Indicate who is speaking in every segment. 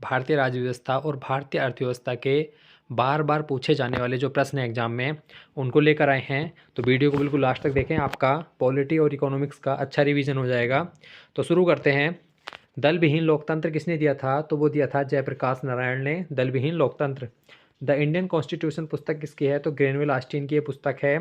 Speaker 1: भारतीय राज्य व्यवस्था और भारतीय अर्थव्यवस्था के बार बार पूछे जाने वाले जो प्रश्न हैं एग्जाम में, उनको लेकर आए हैं। तो वीडियो को बिल्कुल लास्ट तक देखें, आपका पॉलिटी और इकोनॉमिक्स का अच्छा रिवीजन हो जाएगा। तो शुरू करते हैं। दल विहीन लोकतंत्र किसने दिया था? तो वो दिया था जयप्रकाश नारायण ने, दल विहीन लोकतंत्र। द इंडियन कॉन्स्टिट्यूशन पुस्तक किसकी है? तो ग्रेनवेल ऑस्टिन की ये पुस्तक है।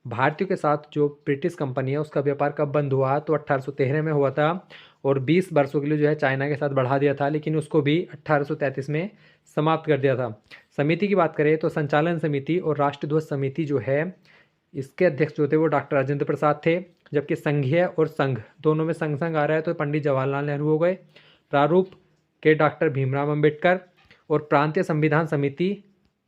Speaker 1: भारतीयों के साथ जो ब्रिटिश कंपनी है उसका व्यापार कब बंद हुआ? तो 1813 में हुआ था, और 20 वर्षों के लिए जो है चाइना के साथ बढ़ा दिया था, लेकिन उसको भी 1833 में समाप्त कर दिया था। समिति की बात करें तो संचालन समिति और राष्ट्रध्वज समिति जो है, इसके अध्यक्ष जो थे वो डॉक्टर राजेंद्र प्रसाद थे। जबकि संघीय और संघ दोनों में संघ संघ आ रहा है तो पंडित जवाहरलाल नेहरू हो गए। प्रारूप के डॉक्टर भीमराव अंबेडकर। और प्रांतीय संविधान समिति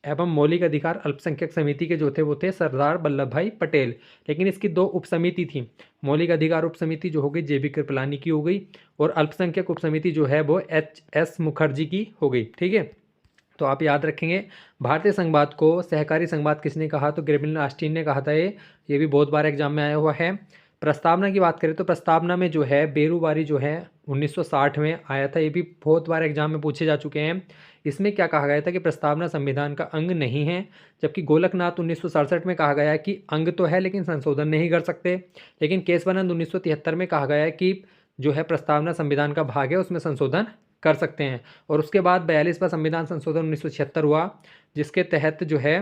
Speaker 1: एवं मौलिक अधिकार अल्पसंख्यक समिति के जो थे वो थे सरदार वल्लभ भाई पटेल। लेकिन इसकी दो उप समिति थी। मौलिक अधिकार उप समिति जो हो गई जेबी कृपलानी की हो गई, और अल्पसंख्यक उप समिति जो है वो एच मुखर्जी की हो गई। ठीक है, तो आप याद रखेंगे। भारतीय संघवाद को सहकारी संघवाद किसने कहा? तो ग्रेविल ऑस्टिन ने कहा था। ये भी बहुत बार एग्जाम में आया हुआ है। प्रस्तावना की बात करें तो प्रस्तावना में जो है बेरूवारी जो है 1960 में आया था। ये भी बहुत बार एग्जाम में पूछे जा चुके हैं। इसमें क्या कहा गया था कि प्रस्तावना संविधान का अंग नहीं है। जबकि गोलकनाथ 1967 में कहा गया है कि अंग तो है लेकिन संशोधन नहीं कर सकते। लेकिन केशवानंद 1973 में कहा गया है कि जो है प्रस्तावना संविधान का भाग है, उसमें संशोधन कर सकते हैं। और उसके बाद 42वां संविधान संशोधन 1976 हुआ, जिसके तहत जो है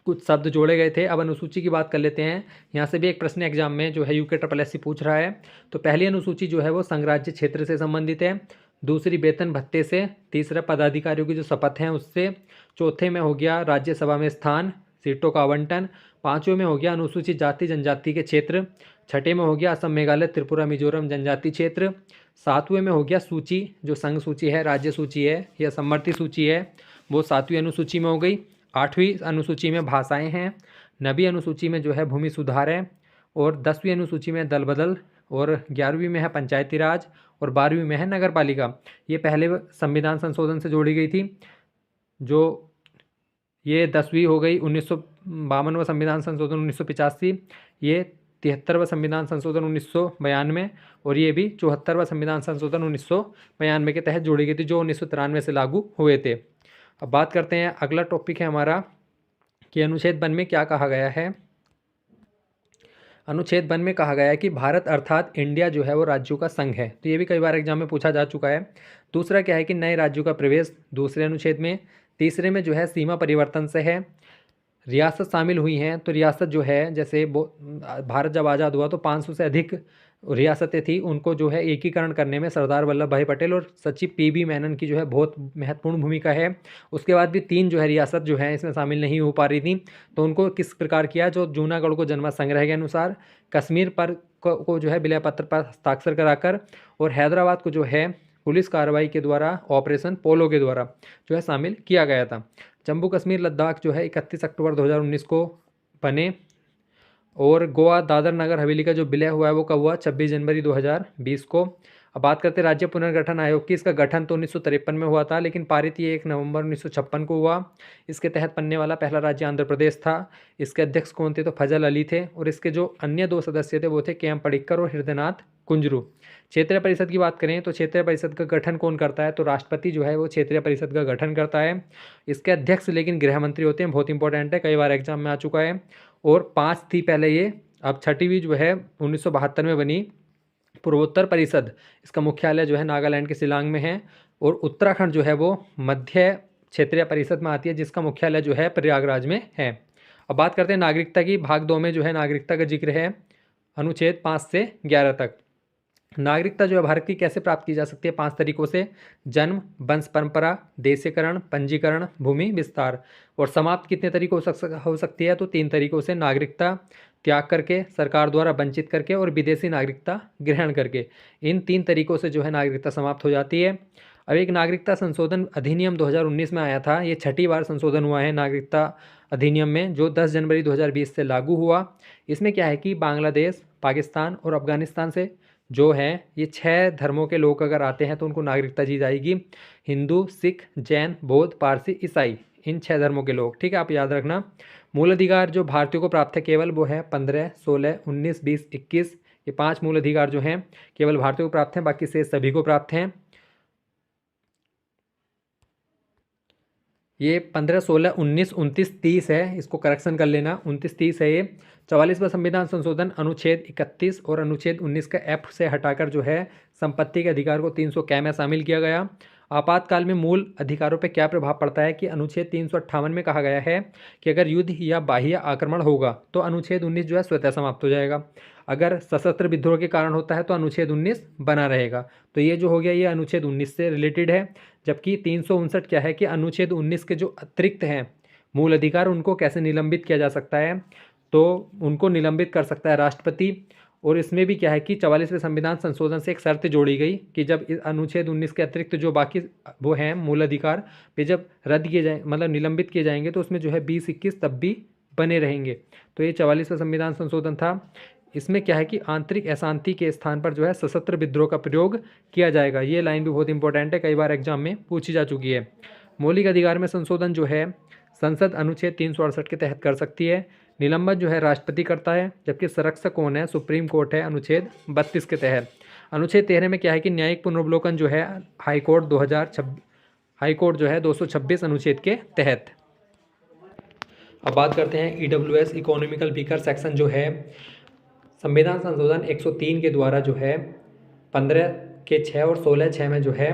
Speaker 1: कुछ शब्द जोड़े गए थे। अब अनुसूची की बात कर लेते हैं। यहाँ से भी एक प्रश्न एग्जाम में जो है यूके SSS पूछ रहा है। तो पहली अनुसूची जो है वो संघराज्य क्षेत्र से संबंधित है। दूसरी वेतन भत्ते से। तीसरा पदाधिकारियों की जो शपथ हैं उससे। चौथे में हो गया राज्यसभा में स्थान, सीटों का आवंटन। पाँचवें में हो गया अनुसूचित जाति जनजाति के क्षेत्र। छठे में हो गया असम मेघालय त्रिपुरा मिजोरम जनजाति क्षेत्र। सातवें में हो गया सूची, जो संघ सूची है, राज्य सूची है या समवर्ती सूची है, वो 7वीं अनुसूची में हो गई। 8वीं अनुसूची में भाषाएं हैं। 9वीं अनुसूची में जो है भूमि सुधार है। और 10वीं अनुसूची में दल बदल। और 11वीं में है पंचायती राज। और 12वीं में है नगर पालिका। ये पहले संविधान संशोधन से जोड़ी गई थी। जो ये 10वीं हो गई 1952वां संविधान संशोधन 1985। ये 73वां संविधान संशोधन 1992। और ये भी 74वां संविधान संशोधन 1992 के तहत जोड़ी गई थी, जो 1993 से लागू हुए थे। अब बात करते हैं, अगला टॉपिक है हमारा कि अनुच्छेद 1 में क्या कहा गया है। अनुच्छेद 1 में कहा गया है कि भारत अर्थात इंडिया जो है वो राज्यों का संघ है। तो ये भी कई बार एग्जाम में पूछा जा चुका है। दूसरा क्या है कि नए राज्यों का प्रवेश, दूसरे अनुच्छेद में। तीसरे में जो है सीमा परिवर्तन से है। रियासत शामिल हुई हैं, तो रियासत जो है जैसे भारत जब आज़ाद हुआ तो 500 से अधिक रियासतें थी, उनको जो है एकीकरण करने में सरदार वल्लभ भाई पटेल और सचिव PB मेनन की जो है बहुत महत्वपूर्ण भूमिका है। उसके बाद भी 3 जो है रियासत जो है इसमें शामिल नहीं हो पा रही थी, तो उनको किस प्रकार किया? जो जूनागढ़ को जनमत संग्रह के अनुसार, कश्मीर पर को जो है विलय पत्र पर हस्ताक्षर कराकर, और हैदराबाद को जो है पुलिस कार्रवाई के द्वारा, ऑपरेशन पोलो के द्वारा जो है शामिल किया गया था। जम्मू कश्मीर लद्दाख जो है 31 अक्टूबर 2019 को बने। और गोवा दादर नगर हवेली का जो विलय हुआ है वो कब हुआ? 26 जनवरी 2020 को। अब बात करते हैं राज्य पुनर्गठन आयोग की। इसका गठन तो 1953 में हुआ था, लेकिन पारित ये 1 नवंबर 1956 को हुआ। इसके तहत बनने वाला पहला राज्य आंध्र प्रदेश था। इसके अध्यक्ष कौन थे? तो फजल अली थे। और इसके जो अन्य 2 सदस्य थे वो थे KM पडिक्कर और हृदयनाथ कुंजरू। क्षेत्रीय परिषद की बात करें तो क्षेत्रीय परिषद का गठन कौन करता है? तो राष्ट्रपति जो है वो क्षेत्रीय परिषद का गठन करता है। इसके अध्यक्ष लेकिन गृह मंत्री होते हैं, बहुत इंपॉर्टेंट है, कई बार एग्जाम में आ चुका है। और 5 थी पहले ये, अब 6वीं जो है 1972 में बनी पूर्वोत्तर परिषद। इसका मुख्यालय जो है नागालैंड के शिलांग में है। और उत्तराखंड जो है वो मध्य क्षेत्रीय परिषद में आती है, जिसका मुख्यालय जो है प्रयागराज में है। अब बात करते हैं नागरिकता की। भाग 2 में जो है नागरिकता का जिक्र है अनुच्छेद 5 से 11 तक। नागरिकता जो है भारत की कैसे प्राप्त की जा सकती है? 5 तरीकों से। जन्म, वंश परंपरा, देशीकरण, पंजीकरण, भूमि विस्तार। और समाप्त कितने तरीकों से हो सकती है? तो 3 तरीकों से। नागरिकता त्याग करके, सरकार द्वारा वंचित करके, और विदेशी नागरिकता ग्रहण करके। इन 3 तरीकों से जो है नागरिकता समाप्त हो जाती है। अब एक नागरिकता संशोधन अधिनियम 2019 में आया था। ये 6ठी बार संशोधन हुआ है नागरिकता अधिनियम में, जो 10 जनवरी 2020 से लागू हुआ। इसमें क्या है कि बांग्लादेश, पाकिस्तान और अफगानिस्तान से जो है ये 6 धर्मों के लोग अगर आते हैं तो उनको नागरिकता दी जाएगी। हिंदू, सिख, जैन, बौद्ध, पारसी, ईसाई, इन 6 धर्मों के लोग। ठीक है, आप याद रखना। मूल अधिकार जो भारतीयों को प्राप्त है केवल वो है 15, 16, 19, 20, 21। ये 5 मूल अधिकार जो हैं केवल भारतीयों को प्राप्त हैं, बाकी से सभी को प्राप्त हैं। ये 15, 16, 19, 29, 30 है, इसको करेक्शन कर लेना, 29, 30 है ये। 44वां संविधान संशोधन अनुच्छेद 31 और अनुच्छेद 19 का एफ से हटाकर जो है संपत्ति के अधिकार को 300 कै में शामिल किया गया। आपातकाल में मूल अधिकारों पर क्या प्रभाव पड़ता है कि अनुच्छेद 358 में कहा गया है कि अगर युद्ध या बाह्य आक्रमण होगा तो अनुच्छेद 19 जो है स्वतः समाप्त हो जाएगा। अगर सशस्त्र विद्रोह के कारण होता है तो अनुच्छेद 19 बना रहेगा। तो ये जो हो गया ये अनुच्छेद 19 से रिलेटेड है। जबकि 359 क्या है कि अनुच्छेद 19 के जो अतिरिक्त हैं मूल अधिकार उनको कैसे निलंबित किया जा सकता है, तो उनको निलंबित कर सकता है राष्ट्रपति। और इसमें भी क्या है कि 44वें संविधान संशोधन से एक शर्त जोड़ी गई कि जब इस अनुच्छेद 19 के अतिरिक्त जो बाकी वो हैं मूल अधिकार वे जब रद्द किए जाए मतलब निलंबित किए जाएंगे तो उसमें जो है 20-21 तब भी बने रहेंगे। तो ये 44वां संविधान संशोधन था। इसमें क्या है कि आंतरिक अशांति के स्थान पर जो है सशस्त्र विद्रोह का प्रयोग किया जाएगा। ये लाइन भी बहुत इंपॉर्टेंट है, कई बार एग्जाम में पूछी जा चुकी है। मौलिक अधिकार में संशोधन जो है संसद अनुच्छेद 368 के तहत कर सकती है। निलंबन जो है राष्ट्रपति करता है, जबकि संरक्षक कौन है, सुप्रीम कोर्ट है अनुच्छेद 32 के तहत। अनुच्छेद 13 में क्या है कि न्यायिक पुनर्वलोकन जो है हाईकोर्ट 2026 हाईकोर्ट जो है 226 अनुच्छेद के तहत। अब बात करते हैं EWS इकोनॉमिकल वीकर सेक्शन जो है संविधान संशोधन 103 के द्वारा जो है 15 के 6 और 16(6) में जो है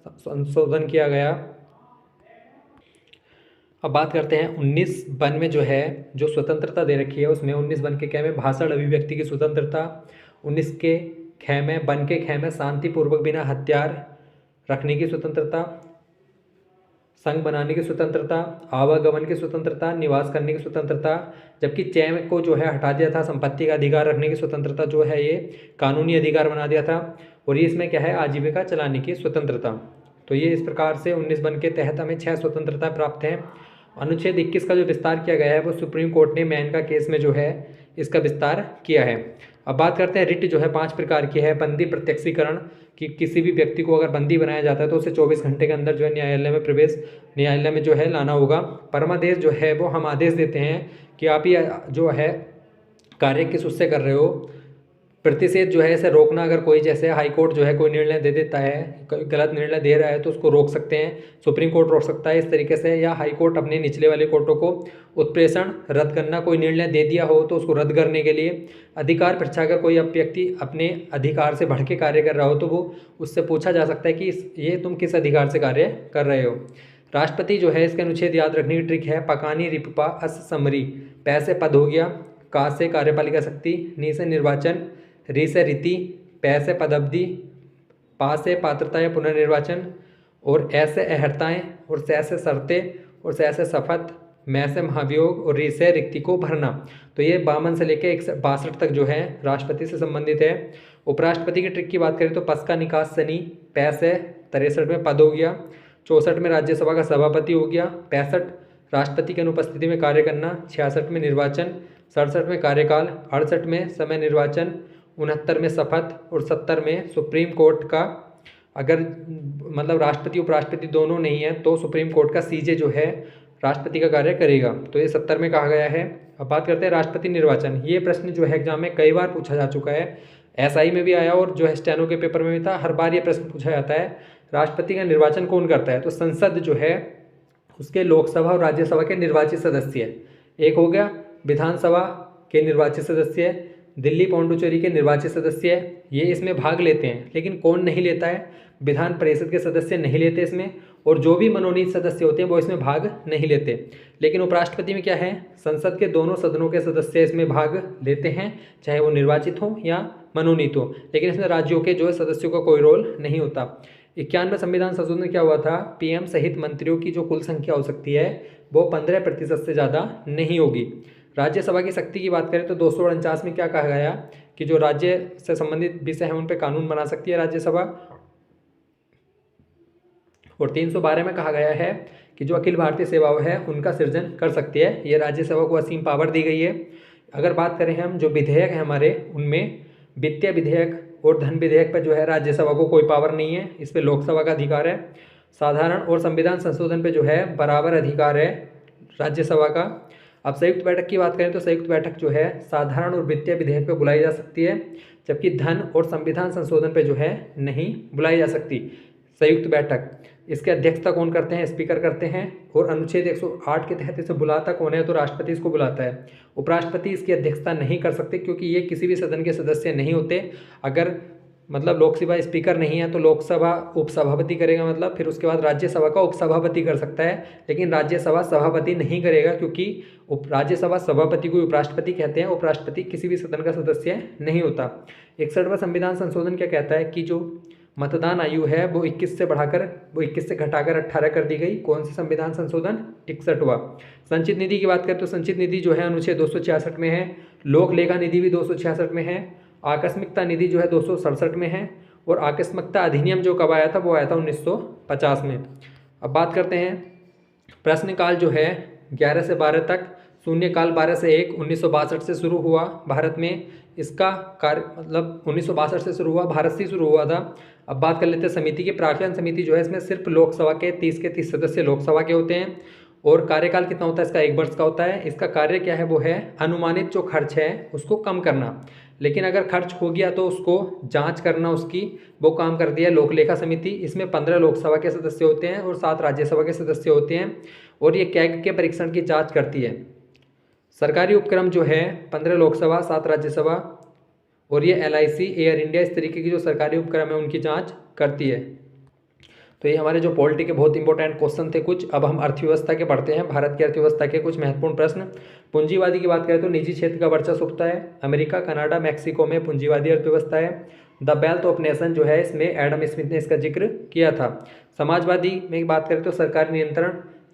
Speaker 1: संशोधन किया गया। अब बात करते हैं 19(1) में जो है जो स्वतंत्रता दे रखी है उसमें 19(1) के कै में भाषण अभिव्यक्ति की स्वतंत्रता, 19 के ख में 1 के ख में शांतिपूर्वक बिना हथियार रखने की स्वतंत्रता, संघ बनाने की स्वतंत्रता, आवागमन की स्वतंत्रता, निवास करने की स्वतंत्रता। जबकि चैम को जो है हटा दिया था, संपत्ति का अधिकार रखने की स्वतंत्रता जो है ये कानूनी अधिकार बना दिया था। और ये इसमें क्या है आजीविका चलाने की स्वतंत्रता। तो ये इस प्रकार से 19(1) के तहत हमें 6 स्वतंत्रता प्राप्त हैं। अनुच्छेद 21 का जो विस्तार किया गया है वो सुप्रीम कोर्ट ने मैन का केस में जो है इसका विस्तार किया है। अब बात करते हैं रिट जो है 5 प्रकार की है। बंदी प्रत्यक्षीकरण कि किसी भी व्यक्ति को अगर बंदी बनाया जाता है तो उसे 24 घंटे के अंदर जो है न्यायालय में जो है लाना होगा। परमादेश जो है वो हम आदेश देते हैं कि आप ये जो है कार्य किस उससे कर रहे हो। प्रतिषेध जो है इसे रोकना, अगर कोई जैसे हाई कोर्ट जो है कोई निर्णय दे देता है, कोई गलत निर्णय दे रहा है तो उसको रोक सकते हैं, सुप्रीम कोर्ट रोक सकता है इस तरीके से। या हाई कोर्ट अपने निचले वाले कोर्टों को उत्प्रेषण रद्द करना, कोई निर्णय दे दिया हो तो उसको रद्द करने के लिए। अधिकार परीक्षा, अगर कोई व्यक्ति अपने अधिकार से बढ़ के कार्य कर रहा हो तो वो उससे पूछा जा सकता है कि ये तुम किस अधिकार से कार्य कर रहे हो। राष्ट्रपति जो है इसके अनुच्छेद याद रखने की ट्रिक है पकानी रिपपा अस समरी। पैसे पद हो गया, का से कार्यपालिका शक्ति, नी से निर्वाचन, री से रीति, पै से पदअवधि, पा से पात्रता या पुनर्निर्वाचन, और ऐ से अहर्ताएँ, और सै से शर्तें, और सै से शपथ, मैं से महाभियोग, और री से रिक्ति को भरना। तो ये 52 से लेकर 162 तक जो है राष्ट्रपति से संबंधित है। उपराष्ट्रपति की ट्रिक की बात करें तो पस का निकास शनि, पै से 63 में पद हो गया, 64 में राज्यसभा का सभापति हो गया, 65 राष्ट्रपति की अनुपस्थिति में कार्य करना, 66 में निर्वाचन, 67 में कार्यकाल, 68 में समय निर्वाचन, 69 में शपथ, और 70 में सुप्रीम कोर्ट का, अगर मतलब राष्ट्रपति उपराष्ट्रपति दोनों नहीं है तो सुप्रीम कोर्ट का सीजे जो है राष्ट्रपति का कार्य करेगा। तो ये 70 में कहा गया है। अब बात करते हैं राष्ट्रपति निर्वाचन। ये प्रश्न जो है एग्जाम में कई बार पूछा जा चुका है, एसआई में भी आया और जो है स्टेनो के पेपर में भी था। हर बार ये प्रश्न पूछा जाता है राष्ट्रपति का निर्वाचन कौन करता है। तो संसद जो है उसके लोकसभा और राज्यसभा के निर्वाचित सदस्य, एक हो गया विधानसभा के निर्वाचित सदस्य, दिल्ली पौंडुचेरी के निर्वाचित सदस्य, ये इसमें भाग लेते हैं। लेकिन कौन नहीं लेता है, विधान परिषद के सदस्य नहीं लेते इसमें, और जो भी मनोनीत सदस्य होते हैं वो इसमें भाग नहीं लेते। लेकिन उपराष्ट्रपति में क्या है, संसद के दोनों सदनों के सदस्य इसमें भाग लेते हैं, चाहे वो निर्वाचित हो या मनोनीत हो। लेकिन इसमें राज्यों के जो है सदस्यों का कोई रोल नहीं होता। 91 संविधान संशोधन क्या हुआ था, पीएम सहित मंत्रियों की जो कुल संख्या हो सकती है वो 15% से ज़्यादा नहीं होगी। राज्यसभा की शक्ति की बात करें तो 249 में क्या कहा गया कि जो राज्य से संबंधित विषय हैं उन पर कानून बना सकती है राज्यसभा। और 312 में कहा गया है कि जो अखिल भारतीय सेवाएं हैं उनका सृजन कर सकती है। ये राज्यसभा को असीम पावर दी गई है। अगर बात करें हम जो विधेयक हैं हमारे, उनमें वित्तीय विधेयक और धन विधेयक पर जो है राज्यसभा को कोई पावर नहीं है, इस पर लोकसभा का अधिकार है। साधारण और संविधान संशोधन पे जो है बराबर अधिकार है राज्यसभा का। अब संयुक्त बैठक की बात करें तो संयुक्त बैठक जो है साधारण और वित्तीय विधेयक पे बुलाई जा सकती है, जबकि धन और संविधान संशोधन पे जो है नहीं बुलाई जा सकती संयुक्त बैठक। इसके अध्यक्षता कौन करते हैं? स्पीकर करते हैं। और अनुच्छेद 108 के तहत इसे बुलाता कौन है? तो राष्ट्रपति इसको बुलाता है। उपराष्ट्रपति इसकी अध्यक्षता नहीं कर सकते क्योंकि ये किसी भी सदन के सदस्य नहीं होते। अगर मतलब लोकसभा स्पीकर नहीं है तो लोकसभा उपसभापति करेगा, मतलब फिर उसके बाद राज्यसभा का उपसभापति कर सकता है, लेकिन राज्यसभा सभापति नहीं करेगा क्योंकि राज्यसभा सभापति को उपराष्ट्रपति कहते हैं। उपराष्ट्रपति किसी भी सदन का सदस्य नहीं होता। 61वां संविधान संशोधन क्या कहता है कि जो मतदान आयु है वो 21 से घटाकर 18 कर दी गई। कौन सी संविधान संशोधन? 61वां। संचित निधि की बात करें तो संचित निधि जो है अनुच्छेद 266 में है। लोक लेखा निधि भी 266 में है। आकस्मिकता निधि जो है 267 में है। और आकस्मिकता अधिनियम जो कब आया था? वो आया था 1950 में। अब बात करते हैं प्रश्नकाल जो है 11 से 12 तक, शून्यकाल 12 से 1 1962 से शुरू हुआ भारत में। इसका कार्य मतलब 1962 से शुरू हुआ, भारत से शुरू हुआ था। अब बात कर लेते हैं समिति की। प्राक्कलन समिति जो है इसमें सिर्फ लोकसभा के 30 सदस्य लोकसभा के होते हैं। और कार्यकाल कितना होता है इसका? 1 वर्ष का होता है। इसका कार्य क्या है? वो है अनुमानित जो खर्च है उसको कम करना, लेकिन अगर खर्च हो गया तो उसको जांच करना, उसकी वो काम करती है लोकलेखा समिति। इसमें 15 लोकसभा के सदस्य होते हैं और 7 राज्यसभा के सदस्य होते हैं। और ये कैग के परीक्षण की जांच करती है। सरकारी उपक्रम जो है 15 लोकसभा 7 राज्यसभा, और ये LIC, एयर इंडिया, इस तरीके की जो सरकारी उपक्रम है उनकी जांच करती है। तो ये हमारे जो पॉलिटी के बहुत इंपॉर्टेंट क्वेश्चन थे कुछ। अब हम अर्थव्यवस्था के पढ़ते हैं, भारत की अर्थव्यवस्था के कुछ महत्वपूर्ण प्रश्न। पूंजीवादी की बात करें तो निजी क्षेत्र का वर्चस्व होता है। अमेरिका, कनाडा, मैक्सिको में पूंजीवादी अर्थव्यवस्था है। द वेल्थ ऑफ नेशन जो है इसमें एडम स्मिथ ने इसका जिक्र किया था। समाजवादी में बात करें तो सरकारी नियंत्रण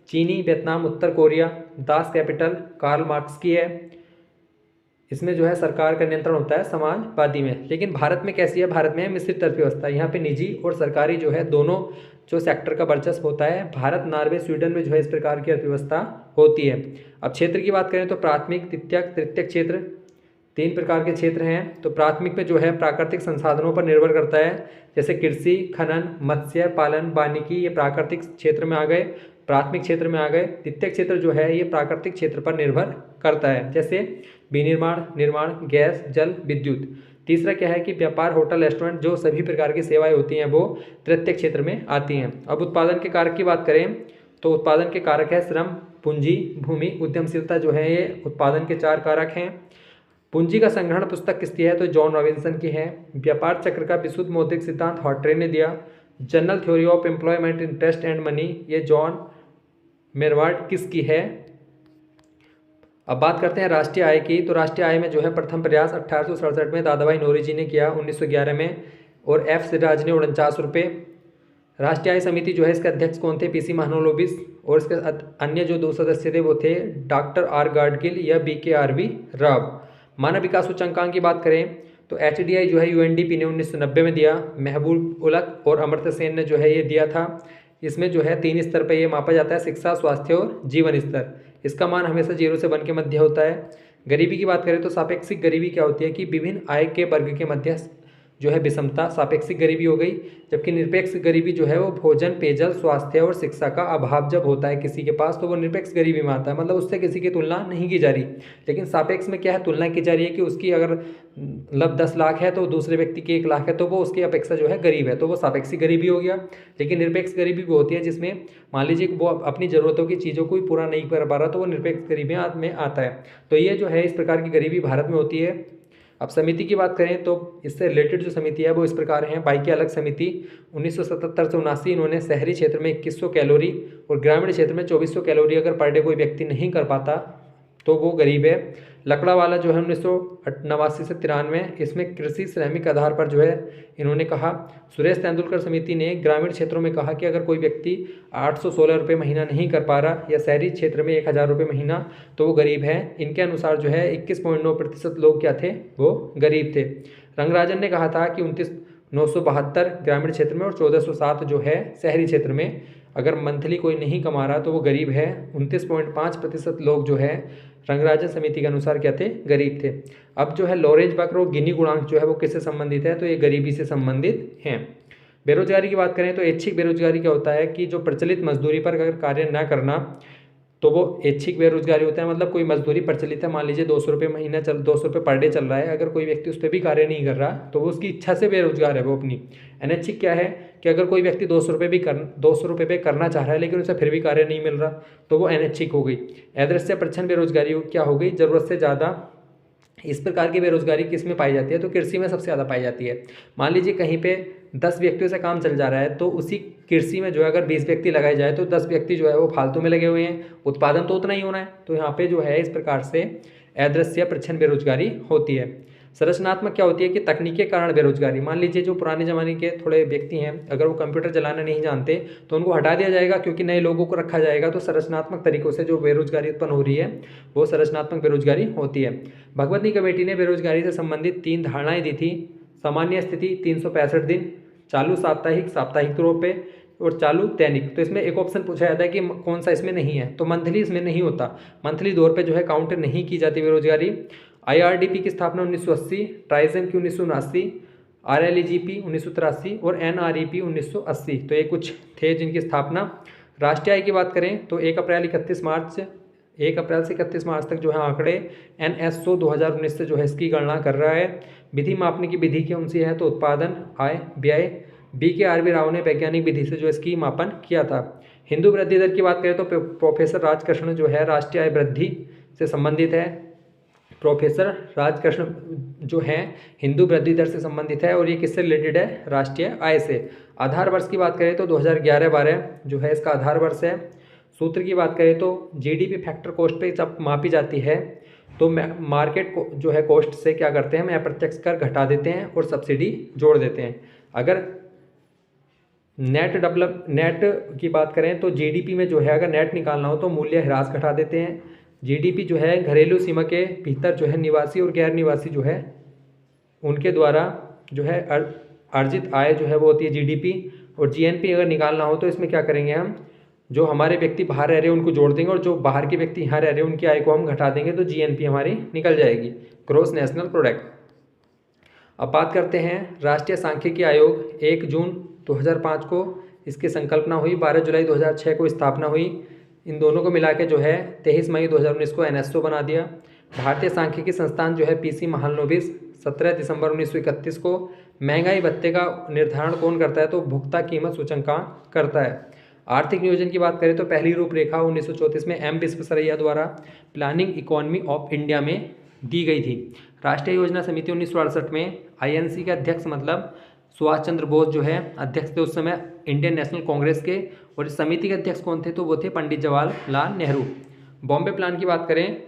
Speaker 1: चीनी, वियतनाम, उत्तर Korea. Das Kapital Karl Marx की है। इसमें जो है सरकार का नियंत्रण होता है समाजवादी में। लेकिन भारत में कैसी है? भारत में है मिश्रित अर्थव्यवस्था। यहाँ पे निजी और सरकारी जो है दोनों जो सेक्टर का वर्चस्व होता है। भारत, नॉर्वे, स्वीडन में जो है इस प्रकार की अर्थव्यवस्था होती है। अब क्षेत्र की बात करें तो प्राथमिक, द्वितीयक, तृतीयक क्षेत्र 3 प्रकार के क्षेत्र हैं। तो प्राथमिक में जो है प्राकृतिक संसाधनों पर निर्भर करता है, जैसे कृषि, खनन, मत्स्य पालन, वानिकी, ये प्राकृतिक क्षेत्र में आ गए, प्राथमिक क्षेत्र में आ गए। द्वितीयक क्षेत्र जो है ये प्राकृतिक क्षेत्र पर निर्भर करता है, जैसे विनिर्माण, निर्माण, गैस, जल, विद्युत। तीसरा क्या है कि व्यापार, होटल, रेस्टोरेंट, जो सभी प्रकार की सेवाएं होती हैं वो तृतीयक क्षेत्र में आती हैं। अब उत्पादन के कारक की बात करें तो उत्पादन के कारक है श्रम, पूंजी, भूमि, उद्यमशीलता जो है ये उत्पादन के 4 कारक हैं। पूंजी का संग्रहण पुस्तक किसकी है? तो जॉन रॉबिन्सन की है। व्यापार चक्र का विशुद्ध मौद्रिक सिद्धांत हॉर्ट्रे ने दिया। General theory of employment, interest and money, ये जॉन मेरवार्ड किसकी है? अब बात करते हैं राष्ट्रीय आय की। तो राष्ट्रीय आय में जो है प्रथम प्रयास 1867 में दादाभाई नौरोजी ने किया, 1911 में, और F सिराज ने 49 रुपये। राष्ट्रीय आय समिति जो है इसके अध्यक्ष कौन थे? PC महानोलोबिस। और इसके अन्य जो 2 सदस्य थे वो थे डॉक्टर R गाडगिल या BKRB राव। मानव विकास सूचकांक की बात करें तो HDI जो है UNDP ने 1990 में दिया। महबूब उलक और अमर्त्य सेन ने जो है ये दिया था। इसमें जो है 3 स्तर पर ये मापा जाता है, शिक्षा, स्वास्थ्य और जीवन स्तर। इसका मान हमेशा 0 से 1 के मध्य होता है। गरीबी की बात करें तो सापेक्षिक गरीबी क्या होती है कि विभिन्न आय के वर्ग के मध्य जो है विषमता, सापेक्षिक गरीबी हो गई। जबकि निरपेक्ष गरीबी जो है वो भोजन, पेयजल, स्वास्थ्य और शिक्षा का अभाव जब होता है किसी के पास तो वो निरपेक्ष गरीबी में आता है, मतलब उससे किसी की तुलना नहीं की जा रही। लेकिन सापेक्ष में क्या है? तुलना की जा रही है कि उसकी अगर मतलब 10 लाख है तो दूसरे व्यक्ति की 1 लाख है तो वो उसकी अपेक्षा जो है गरीब है, तो वो सापेक्षिक गरीबी हो गया। लेकिन निरपेक्ष गरीबी वो होती है जिसमें मान लीजिए वो अपनी ज़रूरतों की चीज़ों को भी पूरा नहीं कर पा रहा तो वो निरपेक्ष गरीबी में आता है। तो ये जो है इस प्रकार की गरीबी भारत में होती है। अब समिति की बात करें तो इससे रिलेटेड जो समिति है वो इस प्रकार है। बाइके अलग समिति 1977 से 79, इन्होंने शहरी क्षेत्र में 2100 कैलोरी और ग्रामीण क्षेत्र में 2400 कैलोरी अगर पर डे कोई व्यक्ति नहीं कर पाता तो वो गरीब है। लकड़ावाला जो है 1989 से 93, इसमें कृषि श्रमिक आधार पर जो है इन्होंने कहा। सुरेश तेंदुलकर समिति ने ग्रामीण क्षेत्रों में कहा कि अगर कोई व्यक्ति 816 रुपये महीना नहीं कर पा रहा या शहरी क्षेत्र में 1000 रुपये महीना तो वो गरीब है। इनके अनुसार जो है 21.9% लोग क्या थे? वो गरीब थे। रंगराजन ने कहा था कि 2972 ग्रामीण क्षेत्र में और 1407 जो है शहरी क्षेत्र में अगर मंथली कोई नहीं कमा रहा तो वो गरीब है। 29.5% लोग जो है रंगराजन समिति के अनुसार क्या थे? गरीब थे। अब जो है लॉरेंज बकर और गिनी गुणांक जो है वो किससे संबंधित है? तो ये गरीबी से संबंधित हैं। बेरोजगारी की बात करें तो ऐच्छिक बेरोजगारी क्या होता है कि जो प्रचलित मजदूरी पर अगर कार्य न करना तो वो ऐच्छिक बेरोजगारी होता है, मतलब कोई मजदूरी प्रचलित है, मान लीजिए 200 रुपये महीना 200 रुपये पर डे चल रहा है, अगर कोई व्यक्ति उस पर भी कार्य नहीं कर रहा तो वो उसकी इच्छा से बेरोजगार है वो अपनी। अनैच्छिक क्या है कि अगर कोई व्यक्ति 200 रुपये पे करना चाह रहा है लेकिन उसे फिर भी कार्य नहीं मिल रहा तो वो अनैच्छिक हो गई। अदृश्य प्रच्छन्न बेरोजगारी क्या हो गई, जरूरत से ज़्यादा। इस प्रकार की बेरोजगारी किस में पाई जाती है, तो कृषि में सबसे ज़्यादा पाई जाती है। मान लीजिए कहीं पे 10 व्यक्तियों से काम चल जा रहा है तो उसी कृषि में जो है अगर 20 व्यक्ति लगाए जाए तो 10 व्यक्ति जो है वो फालतू में लगे हुए हैं, उत्पादन तो उतना ही होना है। तो यहाँ पे जो है इस प्रकार से अदृश्य प्रच्छन्न बेरोजगारी होती है। संरचनात्मक क्या होती है कि तकनीक के कारण बेरोजगारी, मान लीजिए जो पुराने ज़माने के थोड़े व्यक्ति हैं अगर वो कंप्यूटर चलाना नहीं जानते तो उनको हटा दिया जाएगा क्योंकि नए लोगों को रखा जाएगा, तो संरचनात्मक तरीकों से जो बेरोजगारी उत्पन्न हो रही है वो संरचनात्मक बेरोजगारी होती है। भगवती कमेटी ने बेरोजगारी से संबंधित 3 धारणाएं दी थी। सामान्य स्थिति 365 दिन, चालू साप्ताहिक साप्ताहिक तौर पे और चालू दैनिक। तो इसमें एक ऑप्शन पूछा जाता है कि कौन सा इसमें नहीं है, तो मंथली इसमें नहीं होता, मंथली दौर पे जो है काउंट नहीं की जाती बेरोजगारी। IRDP की स्थापना 1980, ट्राइजन की 1979, RLEGP 1983 और NREP 1980। तो ये कुछ थे जिनकी स्थापना। राष्ट्रीय आय की बात करें तो 1 अप्रैल से 31 मार्च तक जो है आंकड़े NSO 2019 से जो है इसकी गणना कर रहा है। विधि मापने की विधि कौन सी है, तो उत्पादन, आय, व्यय। BKRV राव ने वैज्ञानिक विधि से जो इसकी मापन किया था। हिंदू वृद्धि दर की बात करें तो प्रोफेसर राजकृष्ण जो है राष्ट्रीय आय वृद्धि से संबंधित है। प्रोफेसर राजकृष्ण जो है हिंदू वृद्धि दर से संबंधित है और ये किससे रिलेटेड है, राष्ट्रीय आय से। आधार वर्ष की बात करें तो 2011-12 जो है इसका आधार वर्ष है। सूत्र की बात करें तो GDP फैक्टर कॉस्ट पे जब मापी जाती है तो मार्केट को जो है कॉस्ट से क्या करते हैं, हम अप्रत्यक्ष कर घटा देते हैं और सब्सिडी जोड़ देते हैं। अगर नेट की बात करें तो GDP में जो है अगर नेट निकालना हो तो मूल्य ह्रास घटा देते हैं। GDP जो है घरेलू सीमा के भीतर जो है निवासी और गैर निवासी जो है उनके द्वारा जो है अर्जित आय जो है वो होती है GDP। और GNP अगर निकालना हो तो इसमें क्या करेंगे, हम जो हमारे व्यक्ति बाहर रह रहे हैं उनको जोड़ देंगे और जो बाहर के व्यक्ति यहाँ रह रहे हैं उनकी आय को हम घटा देंगे तो GNP हमारी निकल जाएगी, ग्रॉस नेशनल प्रोडक्ट। अब बात करते हैं राष्ट्रीय सांख्यिकी आयोग। 1 जून 2005 को इसकी संकल्पना हुई, 12 जुलाई 2006 को स्थापना हुई। इन दोनों को मिला के जो है 23 मई 2019 को NSO बना दिया। भारतीय सांख्यिकी संस्थान जो है PC महालनोबिस 17 दिसंबर 1931 को। महंगाई भत्ते का निर्धारण कौन करता है, तो उपभोक्ता कीमत सूचकांक करता है। आर्थिक नियोजन की बात करें तो पहली रूपरेखा 1934 में M विश्वेश्वरैया द्वारा प्लानिंग इकोनॉमी ऑफ इंडिया में दी गई थी। राष्ट्रीय योजना समिति 1968 में INC के अध्यक्ष मतलब सुभाष चंद्र बोस जो है अध्यक्ष थे उस समय इंडियन नेशनल कांग्रेस के, और इस समिति के अध्यक्ष कौन थे, तो वो थे पंडित जवाहरलाल नेहरू। बॉम्बे प्लान की बात करें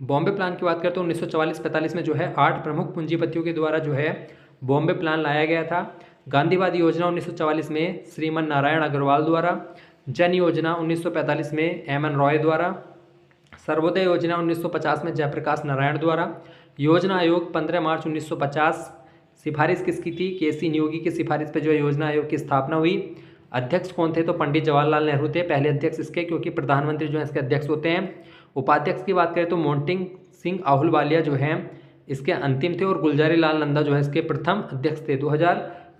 Speaker 1: तो 1944-45 में जो है 8 प्रमुख पूंजीपतियों के द्वारा जो है बॉम्बे प्लान लाया गया था। गांधीवादी योजना 1944 में श्रीमन नारायण अग्रवाल द्वारा। जन योजना 1945 में MN रॉय द्वारा। सर्वोदय योजना 1950 में जयप्रकाश नारायण द्वारा। योजना आयोग 15 मार्च 1950। सिफारिश किसकी थी, KC नियोगी की सिफारिश पर जो है योजना आयोग की स्थापना हुई। अध्यक्ष कौन थे, तो पंडित जवाहरलाल नेहरू थे पहले अध्यक्ष इसके, क्योंकि प्रधानमंत्री जो है इसके अध्यक्ष होते हैं। उपाध्यक्ष की बात करें तो मोंटिंग सिंह आहलूवालिया जो हैं इसके अंतिम थे और गुलजारी लाल नंदा जो है इसके प्रथम अध्यक्ष थे।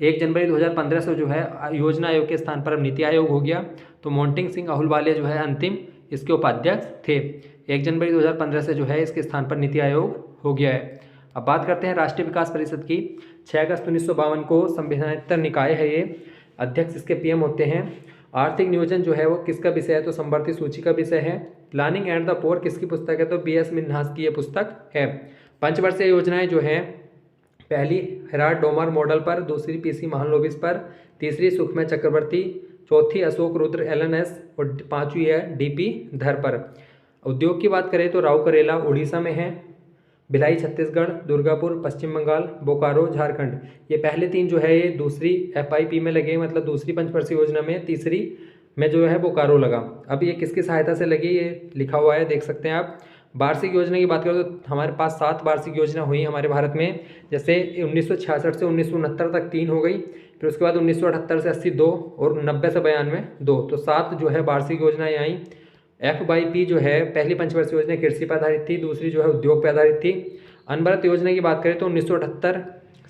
Speaker 1: 1 जनवरी 2015 से जो है योजना आयोग के स्थान पर अब नीति आयोग हो गया, तो मोंटिंग सिंह आहलूवालिया जो है अंतिम इसके उपाध्यक्ष थे। 1 जनवरी 2015 से जो है इसके स्थान पर नीति आयोग हो गया है। अब बात करते हैं राष्ट्रीय विकास परिषद की। 6 अगस्त 1952 को संविधानेतर निकाय है ये, अध्यक्ष इसके PM होते हैं। आर्थिक नियोजन जो है वो किसका विषय है, तो संवर्ती सूची का विषय है। प्लानिंग एंड द पोर किसकी पुस्तक है, तो BS मिन्हास की ये पुस्तक है। पंचवर्षीय योजनाएं जो है, पहली हेराल्ड डोमर मॉडल पर, दूसरी PC महालनोबिस पर, तीसरी सुखमय चक्रवर्ती, चौथी अशोक रुद्र LNS और 5वीं है DP धर पर। उद्योग की बात करें तो राउरकेला उड़ीसा में है, भिलाई छत्तीसगढ़, दुर्गापुर पश्चिम बंगाल, बोकारो झारखंड। ये पहले 3 जो है ये दूसरी FIP में लगे, मतलब दूसरी पंचवर्षीय योजना में, तीसरी में जो है बोकारो लगा। अब ये किसकी सहायता से लगी ये लिखा हुआ है, देख सकते हैं आप। वार्षिक योजना की बात करें तो हमारे पास 7 वार्षिक योजना हुई हमारे भारत में। जैसे 1966 से 1969 तक 3 हो गई, फिर उसके बाद 1978 से 80 2 और 90 से 92 2, तो 7 जो है वार्षिक योजनाएं आई। FYP जो है पहली पंचवर्षीय योजना कृषि पर आधारित थी, दूसरी जो है उद्योग पर आधारित थी। अनवरत योजना की बात करें तो 1978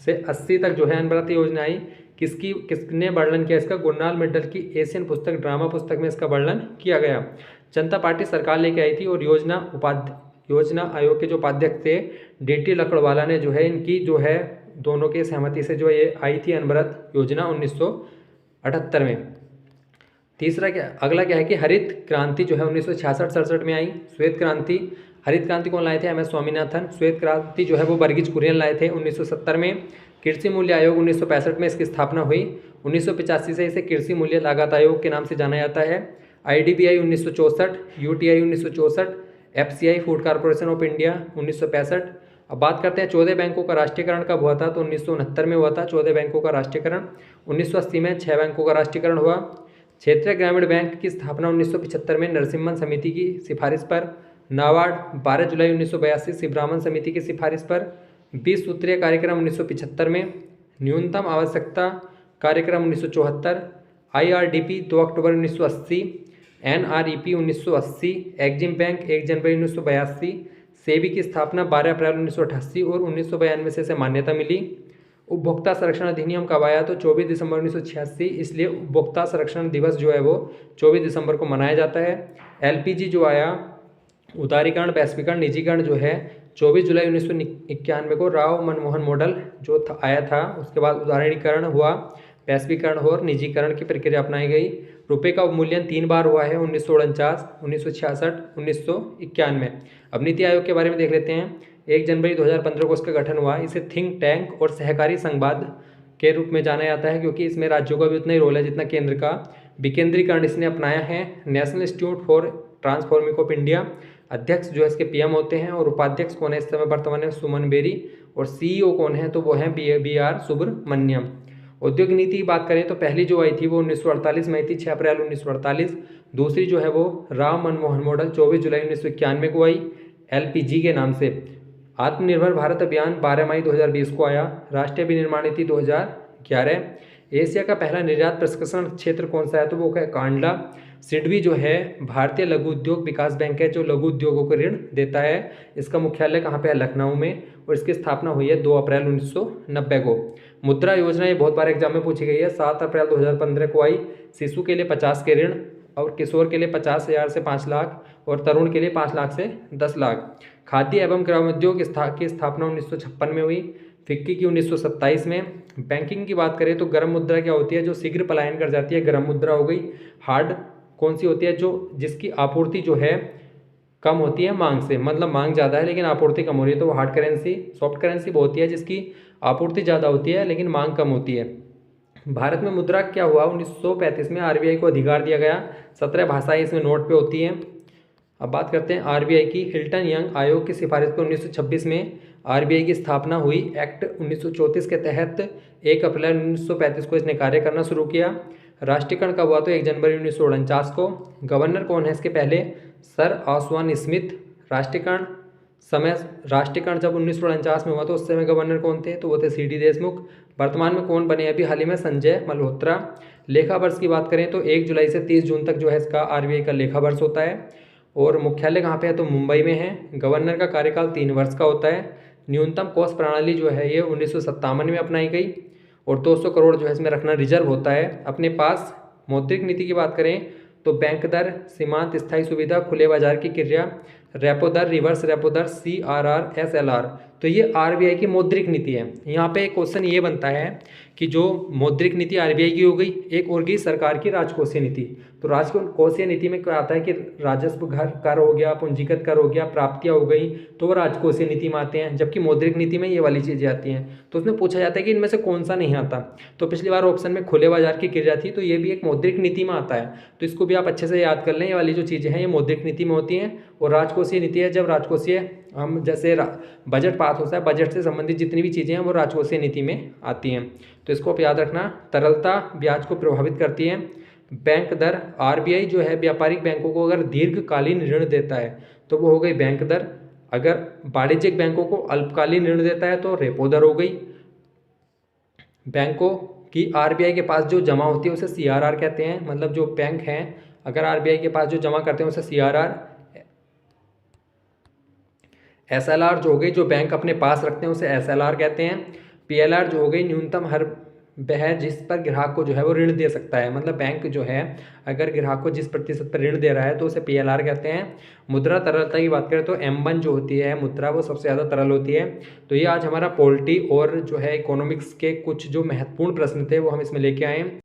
Speaker 1: से 80 तक जो है अनवरत योजना आई। किसने वर्णन किया इसका? गुरनाल मित्तल की एशियन पुस्तक ड्रामा पुस्तक में इसका वर्णन किया गया। जनता पार्टी सरकार लेके आई थी और योजना आयोग के जो उपाध्यक्ष थे DT लकड़वाला ने जो है इनकी जो है दोनों के सहमति से जो ये आई थी अनवरत योजना 1978 में। तीसरा अगला क्या है कि हरित क्रांति जो है 1966-67 में आई। श्वेत क्रांति, हरित क्रांति कौन लाए थे? MS स्वामीनाथन। श्वेत क्रांति जो है वो वर्गीज कुरियन लाए थे 1970 में। कृषि मूल्य आयोग 1965 में इसकी स्थापना हुई। 1985 से इसे कृषि मूल्य लागत आयोग के नाम से जाना जाता है। IDBI 1964, UTI 1964, FCI food corporation of India 1965। अब बात करते हैं 14 बैंकों का राष्ट्रीयकरण कब हुआ था? तो 1969 में हुआ था 14 बैंकों का राष्ट्रीयकरण। 1980 में 6 बैंकों का राष्ट्रीयकरण हुआ। क्षेत्रीय ग्रामीण बैंक की स्थापना 1975 में नरसिम्हन समिति की सिफारिश पर। नाबार्ड 12 जुलाई 1982 सिब्रामन समिति की सिफारिश पर। 20 सूत्रीय कार्यक्रम 1975 में। न्यूनतम आवश्यकता कार्यक्रम 1974। IRDP 2 अक्टूबर 1980। NREP 1980। एग्जिम बैंक 1 जनवरी 1982। सेबी की स्थापना 12 अप्रैल 1988 और 1992 से इसे मान्यता मिली। उपभोक्ता संरक्षण अधिनियम कब आया? तो 24 दिसंबर 1986, इसलिए उपभोक्ता संरक्षण दिवस जो है वो 24 दिसंबर को मनाया जाता है। LPG जो आया, उदारीकरण, वैश्वीकरण, निजीकरण जो है 24 जुलाई 1991 को राव मनमोहन मॉडल जो आया था, उसके बाद उदारीकरण हुआ, वैश्वीकरण और निजीकरण की प्रक्रिया अपनाई गई। रुपये का अवमूल्यन 3 बार हुआ है 1949, 1966, 1991। अब नीति आयोग के बारे में देख लेते हैं। 1 जनवरी 2015 को इसका गठन हुआ। इसे थिंक टैंक और सहकारी संवाद के रूप में जाना जाता है क्योंकि इसमें राज्यों का भी उतना ही रोल है जितना केंद्र का। विकेंद्रीकरण इसने अपनाया है। National institute for transforming of India, अध्यक्ष जो है इसके PM होते हैं और उपाध्यक्ष कौन है इस समय वर्तमान में? सुमन बेरी। और CEO कौन है? तो वो हैं BR सुब्रमण्यम। औद्योगिक नीति की बात करें तो पहली जो आई थी वो 1948 में आई थी, 6 अप्रैल 1948। दूसरी जो है वो राव मनमोहन मॉडल 24 जुलाई 1991 को आई LPG के नाम से। आत्मनिर्भर भारत अभियान 12 मई 2020 को आया। राष्ट्रीय विनिर्माण नीति 2011। एशिया का पहला निर्यात प्रसंस्करण क्षेत्र कौन सा है? तो वो है कांडला। सिडबी जो है भारतीय लघु उद्योग विकास बैंक है जो लघु उद्योगों को ऋण देता है। इसका मुख्यालय कहाँ पे है? लखनऊ में। और इसकी स्थापना हुई है 2 अप्रैल 1990 को। मुद्रा योजना ये बहुत बार एग्जाम में पूछी गई है। 7 अप्रैल 2015 को आई। शिशु के लिए 50 के ऋण और किशोर के लिए 50,000 से 5 लाख और तरुण के लिए 5 लाख से 10 लाख। खाद्य एवं ग्रामोद्योग की स्थापना 1956 में हुई। फिक्की की 1927 में। बैंकिंग की बात करें तो गर्म मुद्रा क्या होती है? जो शीघ्र पलायन कर जाती है, गर्म मुद्रा हो गई। हार्ड कौन सी होती है? जो जिसकी आपूर्ति जो है कम होती है मांग से, मतलब मांग ज़्यादा है लेकिन आपूर्ति कम हो रही है तो वो हार्ड करेंसी। सॉफ्ट करेंसी वो होती है जिसकी आपूर्ति ज़्यादा होती है लेकिन मांग कम होती है। भारत में मुद्रा क्या हुआ? 1935 में RBI को अधिकार दिया गया। 17 भाषाएं इसमें नोट पे होती हैं। अब बात करते हैं RBI की। हिल्टन यंग आयोग की सिफारिश पर 1926 में RBI की स्थापना हुई। एक्ट 1934 के तहत 1 अप्रैल 1935 को इसने कार्य करना शुरू किया। राष्ट्रीयकरण कब हुआ? तो 1 जनवरी 1949 को। गवर्नर कौन है इसके पहले? Sir Osborne Smith. राष्ट्रीयकरण जब 1949 में हुआ तो उस समय गवर्नर कौन थे? तो वो थे CD देशमुख। वर्तमान में कौन बने अभी हाल ही में? संजय मल्होत्रा। लेखा वर्ष की बात करें तो 1 जुलाई से 30 जून तक जो है इसका RBI का लेखा वर्ष होता है। और मुख्यालय कहाँ पे है? तो मुंबई में है। गवर्नर का कार्यकाल 3 वर्ष का होता है। न्यूनतम कोष प्रणाली जो है ये 1957 में अपनाई गई और 200 करोड़ जो है इसमें रखना रिजर्व होता है अपने पास। मौद्रिक नीति की बात करें तो बैंक दर, सीमांत स्थायी सुविधा, खुले बाजार की क्रिया, रेपो दर, रिवर्स रेपो दर, CRR, SLR, तो ये RBI की मौद्रिक नीति है। यहाँ पे एक क्वेश्चन ये बनता है कि जो मौद्रिक नीति RBI की हो गई, एक और गई सरकार की राजकोषीय नीति। तो राजकोषीय नीति में क्या आता है कि राजस्व कर हो गया, पूंजीगत कर हो गया, प्राप्तियाँ हो गई, तो वो राजकोषीय नीति में आते हैं। जबकि मौद्रिक नीति में ये वाली चीज़ें आती हैं। तो उसमें पूछा जाता है कि इनमें से कौन सा नहीं आता। तो पिछली बार ऑप्शन में खुले बाजार की क्रिया थी, तो ये भी एक मौद्रिक नीति में आता है। तो इसको भी आप अच्छे से याद कर लें। ये वाली जो चीज़ें हैं ये मौद्रिक नीति में होती हैं। और राजकोषीय नीति है जब राजकोषीय हम जैसे बजट पास होता है, बजट से संबंधित जितनी भी चीज़ें हैं वो राजकोषीय नीति में आती हैं। तो इसको आप याद रखना। तरलता ब्याज को प्रभावित करती है। बैंक दर, RBI जो है व्यापारिक बैंकों को अगर दीर्घकालीन ऋण देता है तो वो हो गई बैंक दर। अगर वाणिज्यिक बैंकों को अल्पकालीन ऋण देता है तो रेपो दर हो गई। बैंकों की RBI के पास जो जमा होती है उसे CRR कहते हैं। मतलब जो बैंक हैं अगर RBI के पास जो जमा करते हैं उसे CRR। SLR जो हो गई, जो बैंक अपने पास रखते हैं उसे SLR कहते हैं। PLR जो हो गई, न्यूनतम हर वह जिस पर ग्राहक को जो है वो ऋण दे सकता है। मतलब बैंक जो है अगर ग्राहक को जिस प्रतिशत पर ऋण दे रहा है तो उसे पीएलआर कहते हैं। मुद्रा तरलता की बात करें तो M1 जो होती है मुद्रा, वो सबसे ज़्यादा तरल होती है। तो ये आज हमारा पॉलिटी और जो है इकोनॉमिक्स के कुछ जो महत्वपूर्ण प्रश्न थे वो हम इसमें लेके आए हैं।